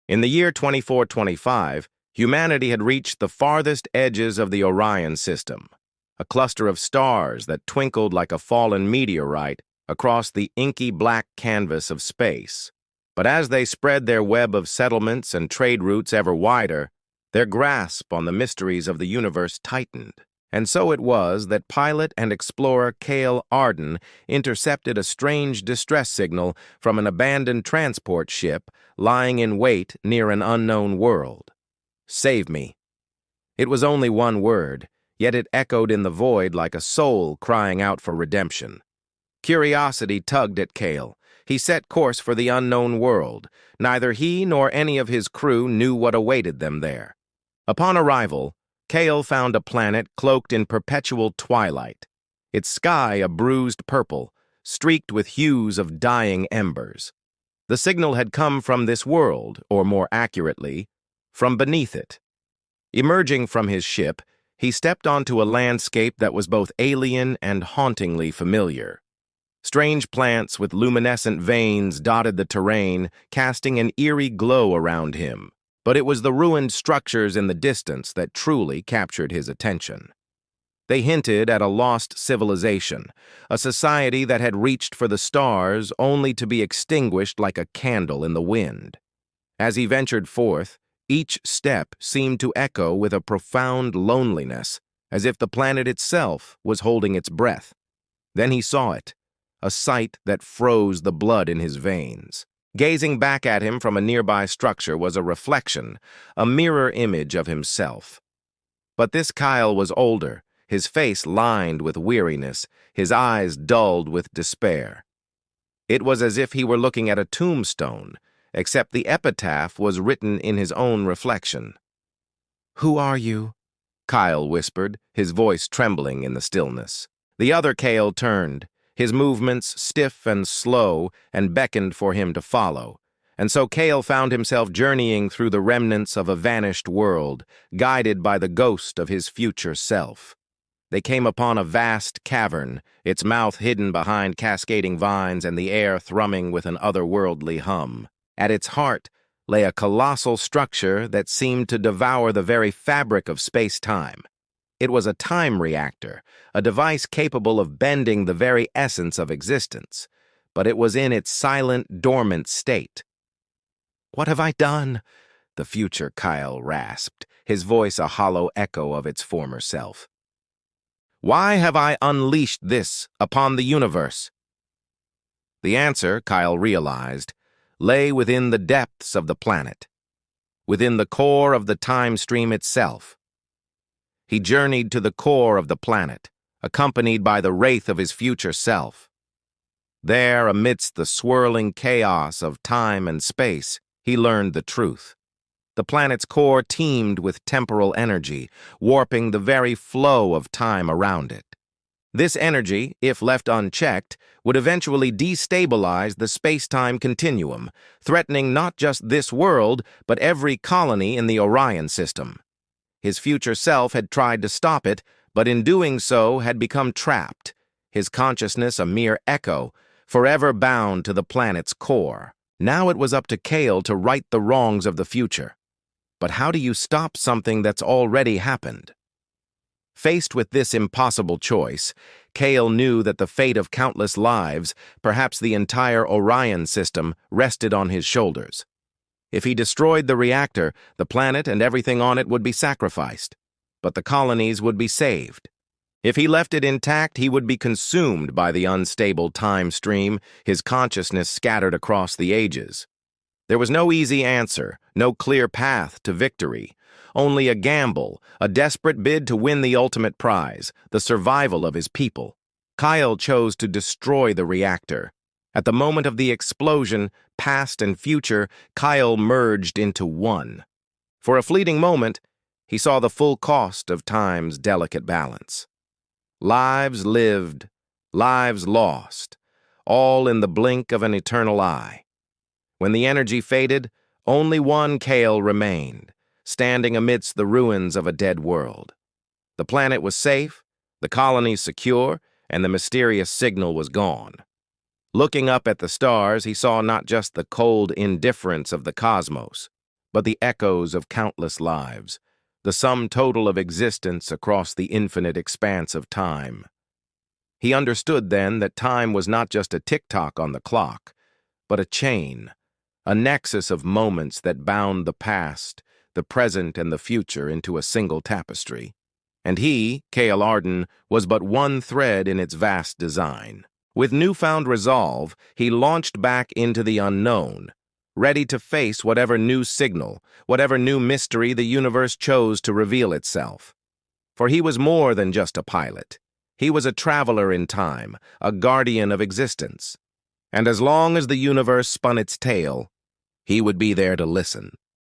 In the year 2425, humanity had reached the farthest edges of the Orion system, a cluster of stars that twinkled like a fallen meteorite across the inky black canvas of space. But as they spread their web of settlements and trade routes ever wider, their grasp on the mysteries of the universe tightened. And so it was that pilot and explorer Kael Ardin intercepted a strange distress signal from an abandoned transport ship lying in wait near an unknown world. "Save me." It was only one word, yet it echoed in the void like a soul crying out for redemption. Curiosity tugged at Kael. He set course for the unknown world. Neither he nor any of his crew knew what awaited them there. Upon arrival, Kael found a planet cloaked in perpetual twilight, its sky a bruised purple, streaked with hues of dying embers. The signal had come from this world, or more accurately, from beneath it. Emerging from his ship, he stepped onto a landscape that was both alien and hauntingly familiar. Strange plants with luminescent veins dotted the terrain, casting an eerie glow around him. But it was the ruined structures in the distance that truly captured his attention. They hinted at a lost civilization, a society that had reached for the stars only to be extinguished like a candle in the wind. As he ventured forth, each step seemed to echo with a profound loneliness, as if the planet itself was holding its breath. Then he saw it, a sight that froze the blood in his veins. Gazing back at him from a nearby structure was a reflection, a mirror image of himself. But this Kael was older, his face lined with weariness, his eyes dulled with despair. It was as if he were looking at a tombstone, except the epitaph was written in his own reflection. "Who are you?" Kael whispered, his voice trembling in the stillness. The other Kael turned, his movements stiff and slow, and beckoned for him to follow. And so Kael found himself journeying through the remnants of a vanished world, guided by the ghost of his future self. They came upon a vast cavern, its mouth hidden behind cascading vines and the air thrumming with an otherworldly hum. At its heart lay a colossal structure that seemed to devour the very fabric of space-time. It was a time reactor, a device capable of bending the very essence of existence, but it was in its silent, dormant state. "What have I done?" the future Kael rasped, his voice a hollow echo of its former self. "Why have I unleashed this upon the universe?" The answer, Kael realized, lay within the depths of the planet, within the core of the time stream itself. He journeyed to the core of the planet, accompanied by the wraith of his future self. There, amidst the swirling chaos of time and space, he learned the truth. The planet's core teemed with temporal energy, warping the very flow of time around it. This energy, if left unchecked, would eventually destabilize the space-time continuum, threatening not just this world, but every colony in the Orion system. His future self had tried to stop it, but in doing so had become trapped, his consciousness a mere echo, forever bound to the planet's core. Now it was up to Kael to right the wrongs of the future. But how do you stop something that's already happened? Faced with this impossible choice, Kael knew that the fate of countless lives, perhaps the entire Orion system, rested on his shoulders. If he destroyed the reactor, the planet and everything on it would be sacrificed, but the colonies would be saved. If he left it intact, he would be consumed by the unstable time stream, his consciousness scattered across the ages. There was no easy answer, no clear path to victory, only a gamble, a desperate bid to win the ultimate prize, the survival of his people. Kael chose to destroy the reactor. At the moment of the explosion, past and future, Kael merged into one. For a fleeting moment, he saw the full cost of time's delicate balance. Lives lived, lives lost, all in the blink of an eternal eye. When the energy faded, only one Kael remained, standing amidst the ruins of a dead world. The planet was safe, the colonies secure, and the mysterious signal was gone. Looking up at the stars, he saw not just the cold indifference of the cosmos, but the echoes of countless lives, the sum total of existence across the infinite expanse of time. He understood then that time was not just a tick-tock on the clock, but a chain, a nexus of moments that bound the past, the present, and the future into a single tapestry. And he, Kael Ardin, was but one thread in its vast design. With newfound resolve, he launched back into the unknown, ready to face whatever new signal, whatever new mystery the universe chose to reveal itself. For he was more than just a pilot. He was a traveler in time, a guardian of existence. And as long as the universe spun its tale, he would be there to listen.